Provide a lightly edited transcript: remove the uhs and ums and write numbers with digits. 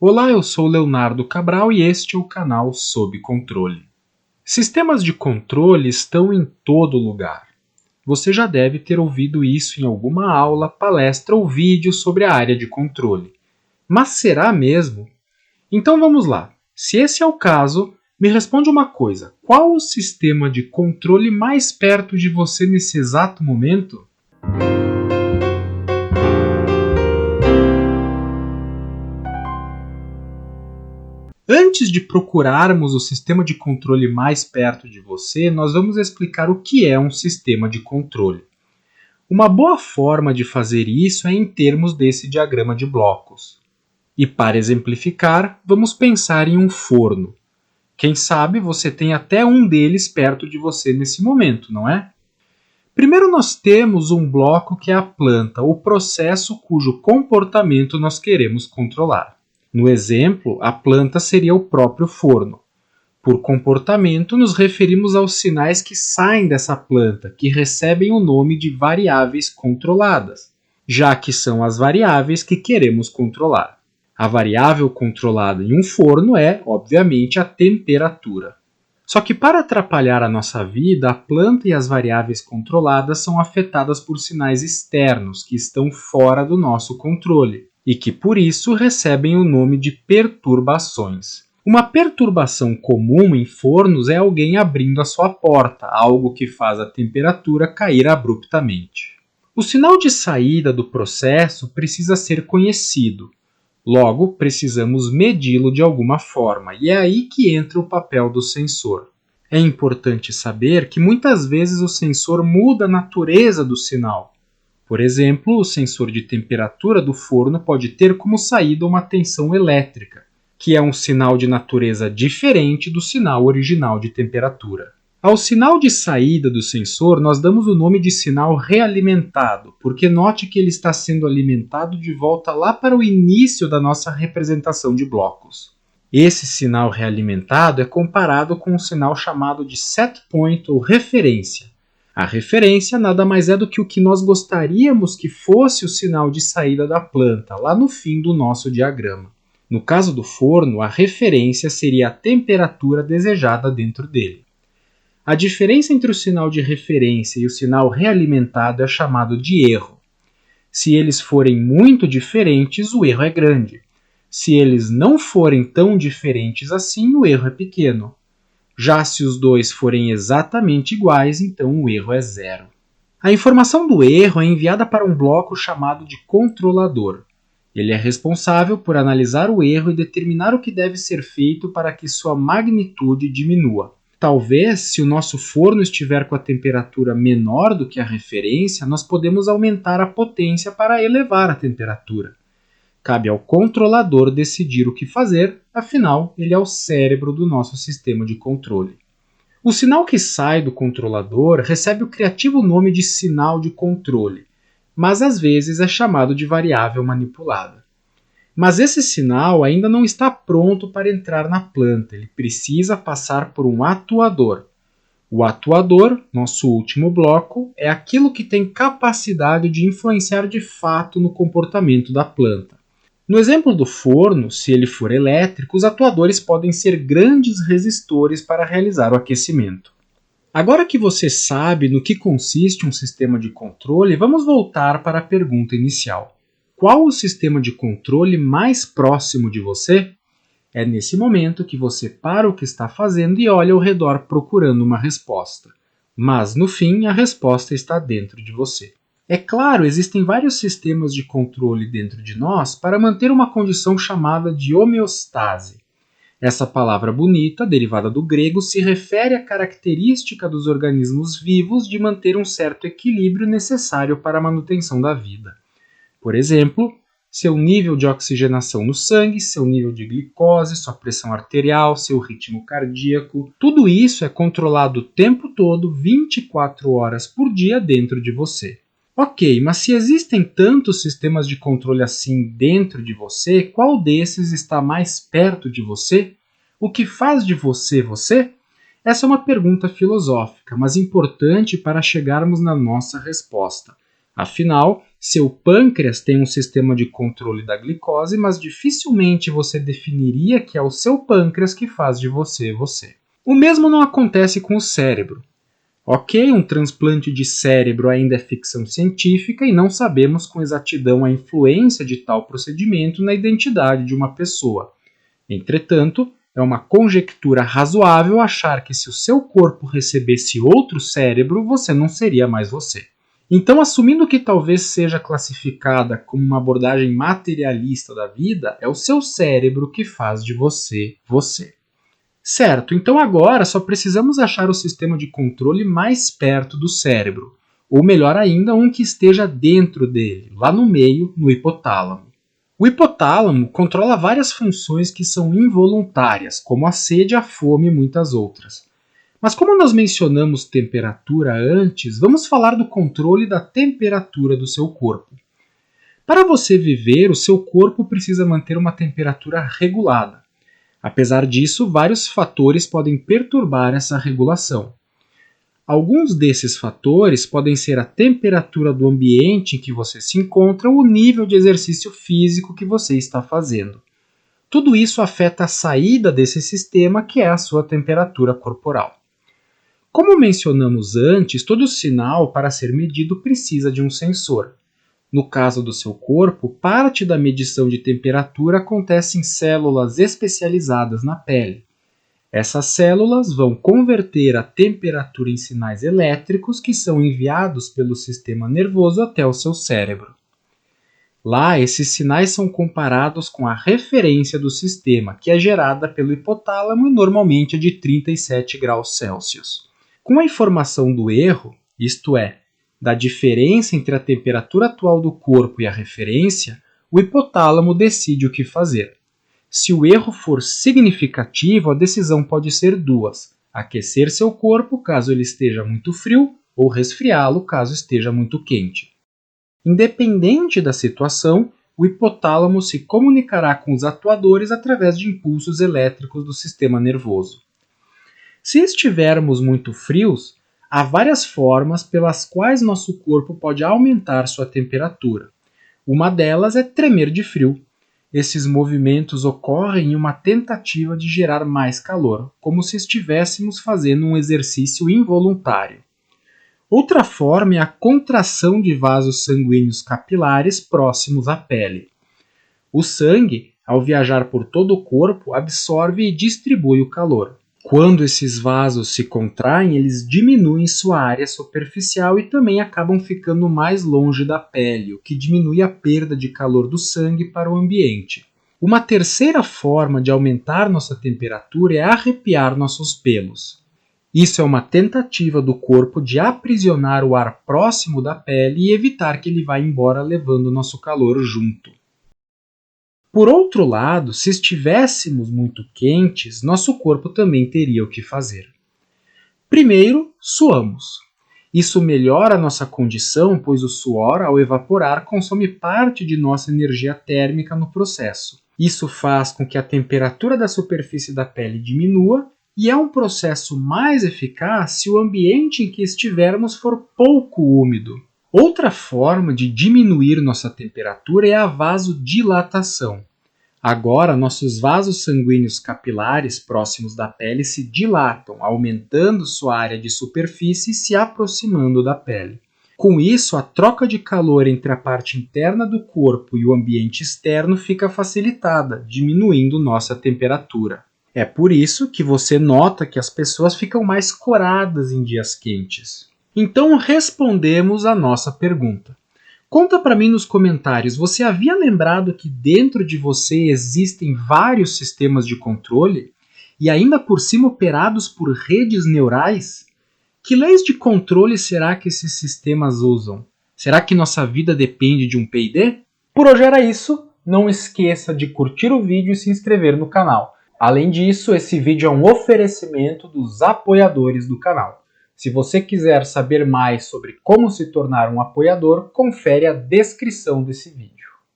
Olá, eu sou Leonardo Cabral e este é o canal Sob Controle. Sistemas de controle estão em todo lugar. Você já deve ter ouvido isso em alguma aula, palestra ou vídeo sobre a área de controle. Mas será mesmo? Então vamos lá. Se esse é o caso, me responde uma coisa: qual o sistema de controle mais perto de você nesse exato momento? Antes de procurarmos o sistema de controle mais perto de você, nós vamos explicar o que é um sistema de controle. Uma boa forma de fazer isso é em termos desse diagrama de blocos. E para exemplificar, vamos pensar em um forno. Quem sabe você tem até um deles perto de você nesse momento, não é? Primeiro nós temos um bloco que é a planta, o processo cujo comportamento nós queremos controlar. No exemplo, a planta seria o próprio forno. Por comportamento, nos referimos aos sinais que saem dessa planta, que recebem o nome de variáveis controladas, já que são as variáveis que queremos controlar. A variável controlada em um forno é, obviamente, a temperatura. Só que para atrapalhar a nossa vida, a planta e as variáveis controladas são afetadas por sinais externos que estão fora do nosso controle e que, por isso, recebem o nome de perturbações. Uma perturbação comum em fornos é alguém abrindo a sua porta, algo que faz a temperatura cair abruptamente. O sinal de saída do processo precisa ser conhecido. Logo, precisamos medi-lo de alguma forma, e é aí que entra o papel do sensor. É importante saber que muitas vezes o sensor muda a natureza do sinal. Por exemplo, o sensor de temperatura do forno pode ter como saída uma tensão elétrica, que é um sinal de natureza diferente do sinal original de temperatura. Ao sinal de saída do sensor, nós damos o nome de sinal realimentado, porque note que ele está sendo alimentado de volta lá para o início da nossa representação de blocos. Esse sinal realimentado é comparado com um sinal chamado de set point ou referência. A referência nada mais é do que o que nós gostaríamos que fosse o sinal de saída da planta, lá no fim do nosso diagrama. No caso do forno, a referência seria a temperatura desejada dentro dele. A diferença entre o sinal de referência e o sinal realimentado é chamado de erro. Se eles forem muito diferentes, o erro é grande. Se eles não forem tão diferentes assim, o erro é pequeno. Já se os dois forem exatamente iguais, então o erro é zero. A informação do erro é enviada para um bloco chamado de controlador. Ele é responsável por analisar o erro e determinar o que deve ser feito para que sua magnitude diminua. Talvez, se o nosso forno estiver com a temperatura menor do que a referência, nós podemos aumentar a potência para elevar a temperatura. Cabe ao controlador decidir o que fazer, afinal, ele é o cérebro do nosso sistema de controle. O sinal que sai do controlador recebe o criativo nome de sinal de controle, mas às vezes é chamado de variável manipulada. Mas esse sinal ainda não está pronto para entrar na planta, ele precisa passar por um atuador. O atuador, nosso último bloco, é aquilo que tem capacidade de influenciar de fato no comportamento da planta. No exemplo do forno, se ele for elétrico, os atuadores podem ser grandes resistores para realizar o aquecimento. Agora que você sabe no que consiste um sistema de controle, vamos voltar para a pergunta inicial. Qual o sistema de controle mais próximo de você? É nesse momento que você para o que está fazendo e olha ao redor procurando uma resposta. Mas, no fim, a resposta está dentro de você. É claro, existem vários sistemas de controle dentro de nós para manter uma condição chamada de homeostase. Essa palavra bonita, derivada do grego, se refere à característica dos organismos vivos de manter um certo equilíbrio necessário para a manutenção da vida. Por exemplo, seu nível de oxigenação no sangue, seu nível de glicose, sua pressão arterial, seu ritmo cardíaco, tudo isso é controlado o tempo todo, 24 horas por dia dentro de você. Ok, mas se existem tantos sistemas de controle assim dentro de você, qual desses está mais perto de você? O que faz de você você? Essa é uma pergunta filosófica, mas importante para chegarmos na nossa resposta. Afinal, seu pâncreas tem um sistema de controle da glicose, mas dificilmente você definiria que é o seu pâncreas que faz de você você. O mesmo não acontece com o cérebro. Ok, um transplante de cérebro ainda é ficção científica e não sabemos com exatidão a influência de tal procedimento na identidade de uma pessoa. Entretanto, é uma conjectura razoável achar que se o seu corpo recebesse outro cérebro, você não seria mais você. Então, assumindo que talvez seja classificada como uma abordagem materialista da vida, é o seu cérebro que faz de você você. Certo, então agora só precisamos achar o sistema de controle mais perto do cérebro, ou melhor ainda, um que esteja dentro dele, lá no meio, no hipotálamo. O hipotálamo controla várias funções que são involuntárias, como a sede, a fome e muitas outras. Mas como nós mencionamos temperatura antes, vamos falar do controle da temperatura do seu corpo. Para você viver, o seu corpo precisa manter uma temperatura regulada. Apesar disso, vários fatores podem perturbar essa regulação. Alguns desses fatores podem ser a temperatura do ambiente em que você se encontra ou o nível de exercício físico que você está fazendo. Tudo isso afeta a saída desse sistema, que é a sua temperatura corporal. Como mencionamos antes, todo sinal para ser medido precisa de um sensor. No caso do seu corpo, parte da medição de temperatura acontece em células especializadas na pele. Essas células vão converter a temperatura em sinais elétricos que são enviados pelo sistema nervoso até o seu cérebro. Lá, esses sinais são comparados com a referência do sistema, que é gerada pelo hipotálamo e normalmente é de 37 graus Celsius. Com a informação do erro, isto é, da diferença entre a temperatura atual do corpo e a referência, o hipotálamo decide o que fazer. Se o erro for significativo, a decisão pode ser duas: aquecer seu corpo caso ele esteja muito frio ou resfriá-lo caso esteja muito quente. Independente da situação, o hipotálamo se comunicará com os atuadores através de impulsos elétricos do sistema nervoso. Se estivermos muito frios, há várias formas pelas quais nosso corpo pode aumentar sua temperatura. Uma delas é tremer de frio. Esses movimentos ocorrem em uma tentativa de gerar mais calor, como se estivéssemos fazendo um exercício involuntário. Outra forma é a contração de vasos sanguíneos capilares próximos à pele. O sangue, ao viajar por todo o corpo, absorve e distribui o calor. Quando esses vasos se contraem, eles diminuem sua área superficial e também acabam ficando mais longe da pele, o que diminui a perda de calor do sangue para o ambiente. Uma terceira forma de aumentar nossa temperatura é arrepiar nossos pelos. Isso é uma tentativa do corpo de aprisionar o ar próximo da pele e evitar que ele vá embora levando nosso calor junto. Por outro lado, se estivéssemos muito quentes, nosso corpo também teria o que fazer. Primeiro, suamos. Isso melhora nossa condição, pois o suor, ao evaporar, consome parte de nossa energia térmica no processo. Isso faz com que a temperatura da superfície da pele diminua e é um processo mais eficaz se o ambiente em que estivermos for pouco úmido. Outra forma de diminuir nossa temperatura é a vasodilatação. Agora, nossos vasos sanguíneos capilares próximos da pele se dilatam, aumentando sua área de superfície e se aproximando da pele. Com isso, a troca de calor entre a parte interna do corpo e o ambiente externo fica facilitada, diminuindo nossa temperatura. É por isso que você nota que as pessoas ficam mais coradas em dias quentes. Então respondemos a nossa pergunta. Conta para mim nos comentários, você havia lembrado que dentro de você existem vários sistemas de controle e ainda por cima operados por redes neurais? Que leis de controle será que esses sistemas usam? Será que nossa vida depende de um P&D? Por hoje era isso, não esqueça de curtir o vídeo e se inscrever no canal. Além disso, esse vídeo é um oferecimento dos apoiadores do canal. Se você quiser saber mais sobre como se tornar um apoiador, confere a descrição desse vídeo.